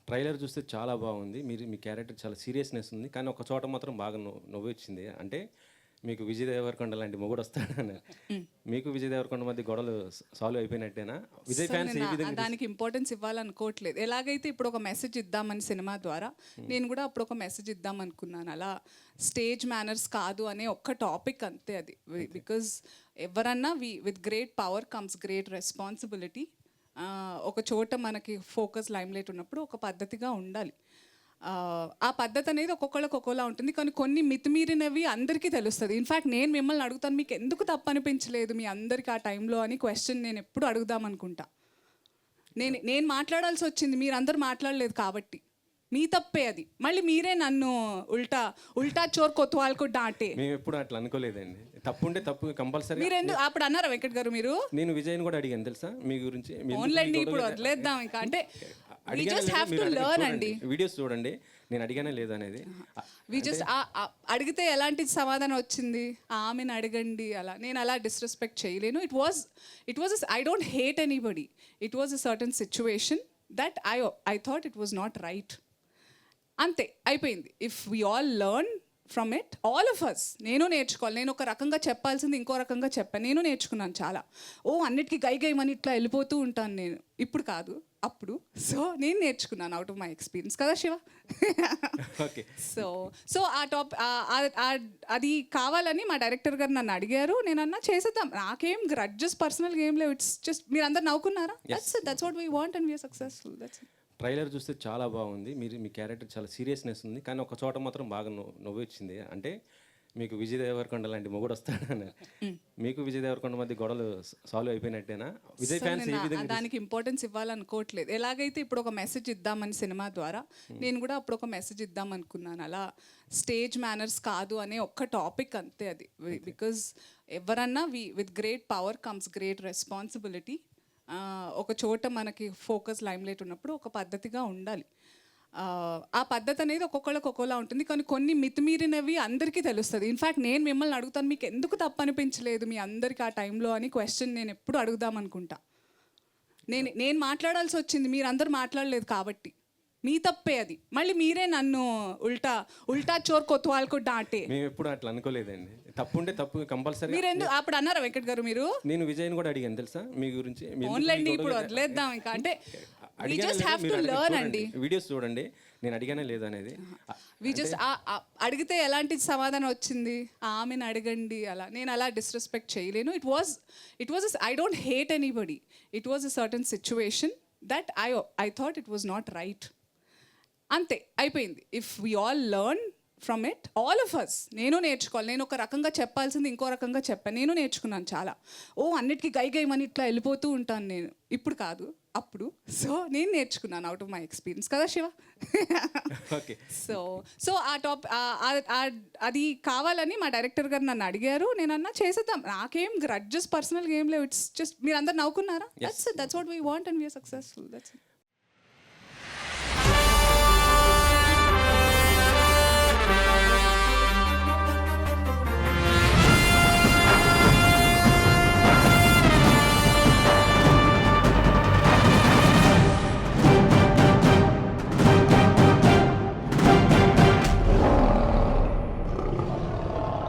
Trailer చూస్తే చాలా బాగుంది. మీ క్యారెక్టర్ చాలా సీరియస్‌నెస్ ఉంది. కానీ ఒక చోట మాత్రం బాగా నవ్వొచ్చింది. అంటే మీకు విజయ్ దేవరకొండ లాంటి మొగుడొస్తాడని. మీకు విజయ్ దేవరకొండ మధ్య గొడవలు సాల్వ్ అయిపోయినట్టేనా? విజయ్ ఫ్యాన్స్ ఏ విధంగా దానికి ఇంపార్టెన్స్ ఇవ్వాలనుకోవట్లేదు. ఎలాగైతే ఇప్పుడు ఒక మెసేజ్ ఇద్దామని సినిమా ద్వారా నేను కూడా అప్పుడు ఒక మెసేజ్ ఇద్దాం అనుకున్నాను. అలా స్టేజ్ మేనర్స్ కాదు అనే ఒక్క టాపిక్ అంతే అది. బికాజ్ ఎవరన్నా with great power comes great responsibility. ఒక చోట మనకి ఫోకస్ లైమ్లైట్ ఉన్నప్పుడు ఒక పద్ధతిగా ఉండాలి. ఆ పద్ధతి అనేది ఒక్కొక్కళ్ళకి ఒక్కోలా ఉంటుంది. కానీ కొన్ని మితిమీరినవి అందరికీ తెలుస్తుంది. ఇన్ఫ్యాక్ట్ నేను మిమ్మల్ని అడుగుతాను, మీకు ఎందుకు తప్పు అనిపించలేదు మీ అందరికీ ఆ టైంలో అని క్వశ్చన్ నేను ఎప్పుడు అడుగుదాం అనుకుంటా. నేను మాట్లాడాల్సి వచ్చింది, మీరందరూ మాట్లాడలేదు కాబట్టి. మీ తప్పే అది. మళ్ళీ మీరే నన్ను ఉల్టా చోర్ కొత్వాల్కు డాంటే. మేము ఎప్పుడు అట్లా అనుకోలేదండి. తప్పుంటే తప్పు కంపల్సరీ. మీరు ఎందుకు అప్పుడు అన్నారా వెంకట్ గారు? మీరు నేను విజయ్ని కూడా అడిగాను తెలుసా మీ గురించి. ఓన్లండి ఇప్పుడు వదిలేద్దాం ఇంకా. అంటే we just have to learn అండి. వీడియోస్ చూడండి, నేను అడిగానే లేదనేది. వి జస్ట్ అడిగితే ఎలాంటి సమాధానం వచ్చింది, ఆమెను అడగండి అలా. నేను అలా డిస్రెస్పెక్ట్ చేయలేను. It was I don't hate anybody. It was a certain situation that I thought it was not right. అంతే, అయిపోయింది. If we all learn from it, all of us. నేను నేర్చుకోవాలి. నేను ఒక రకంగా చెప్పాల్సింది ఇంకో రకంగా చెప్పాను. నేను నేర్చుకున్నాను చాలా. అన్నిటికీ గైమని ఇట్లా వెళ్ళిపోతూ ఉంటాను నేను. ఇప్పుడు కాదు, అప్పుడు. సో నేను నేర్చుకున్నాను అవుట్ ఆఫ్ మై ఎక్స్పీరియన్స్ కదా శివ. ఓకే. సో అది కావాలని మా డైరెక్టర్ గారు నన్ను అడిగారు. నేను అన్నా చేసేద్దాం, నాకేం గ్రడ్జెస్ పర్సనల్గా ఏం లేవు. ఇట్స్ జస్ట్ మీరు అందరు నవ్వుకున్నారా? That's what we want and we are successful. That's it. Trailer చూస్తే చాలా బాగుంది. మీ క్యారెక్టర్ చాలా సీరియస్‌నెస్ ఉంది. కానీ ఒక చోట మాత్రం బాగా నవ్వొచ్చింది. అంటే మీకు విజయ్ దేవరకొండ లాంటి మొగుడొస్తాడని. మీకు విజయ్ దేవరకొండ మధ్య గొడవలు సాల్వ్ అయిపోయినట్టేనా? విజయ్ ఫ్యాన్స్ ఏ విధంగా దానికి ఇంపార్టెన్స్ ఇవ్వాలనుకోవట్లేదు. ఎలాగైతే ఇప్పుడు ఒక మెసేజ్ ఇద్దామని సినిమా ద్వారా నేను కూడా అప్పుడు ఒక మెసేజ్ ఇద్దాం అనుకున్నాను. అలా స్టేజ్ మేనర్స్ కాదు అనే ఒక్క టాపిక్ అంతే అది. బికాజ్ ఎవరన్నా with great power comes great responsibility. ఒక చోట మనకి ఫోకస్ లైమ్లైట్ ఉన్నప్పుడు ఒక పద్ధతిగా ఉండాలి. ఆ పద్ధతి అనేది ఒక్కొక్కళ్ళకి ఒక్కోలా ఉంటుంది. కానీ కొన్ని మితిమీరినవి అందరికీ తెలుస్తుంది. ఇన్ఫ్యాక్ట్ నేను మిమ్మల్ని అడుగుతాను, మీకు ఎందుకు తప్పు అనిపించలేదు మీ అందరికీ ఆ టైంలో అని క్వశ్చన్ నేను ఎప్పుడు అడుగుదాం అనుకుంటా. నేను మాట్లాడాల్సి వచ్చింది, మీరందరూ మాట్లాడలేదు కాబట్టి. మీ తప్పే అది. మళ్ళీ మీరే నన్ను ఉల్టా చోర్ కొత్వాల్కు డాంటే. మేము ఎప్పుడు అట్లా అనుకోలేదండి. తప్పుంటే తప్పు కంపల్సరీ. మీరు ఎందుకు అప్పుడు అన్నారా వెంకట్ గారు? మీరు నేను విజయ్ని కూడా అడిగాను తెలుసా మీ గురించి. ఓన్లండి ఇప్పుడు వదిలేద్దాం ఇంకా. అంటే we just have to learn అండి. వీడియోస్ చూడండి, నేను అడిగానే లేదనేది. వి జస్ట్ అడిగితే ఎలాంటి సమాధానం వచ్చింది, ఆమెను అడగండి అలా. నేను అలా డిస్రెస్పెక్ట్ చేయలేను. It was I don't hate anybody. It was a certain situation that I thought it was not right. అంతే, అయిపోయింది. If we all learn from it, all of us. నేను నేర్చుకోవాలి. నేను ఒక రకంగా చెప్పాల్సింది ఇంకో రకంగా చెప్పాను. నేను నేర్చుకున్నాను చాలా. అన్నిటికీ గైమని ఇట్లా వెళ్ళిపోతూ ఉంటాను నేను. ఇప్పుడు కాదు, అప్పుడు. సో నేను నేర్చుకున్నాను అవుట్ ఆఫ్ మై ఎక్స్పీరియన్స్ కదా శివ. ఓకే. సో అది కావాలని మా డైరెక్టర్ గారు నన్ను అడిగారు. నేను అన్నా చేసేద్దాం, నాకేం గ్రడ్జెస్ పర్సనల్గా ఏం లేవు. ఇట్స్ జస్ట్ మీరు అందరు నవ్వుకున్నారా? That's what we want and we are successful. That's it.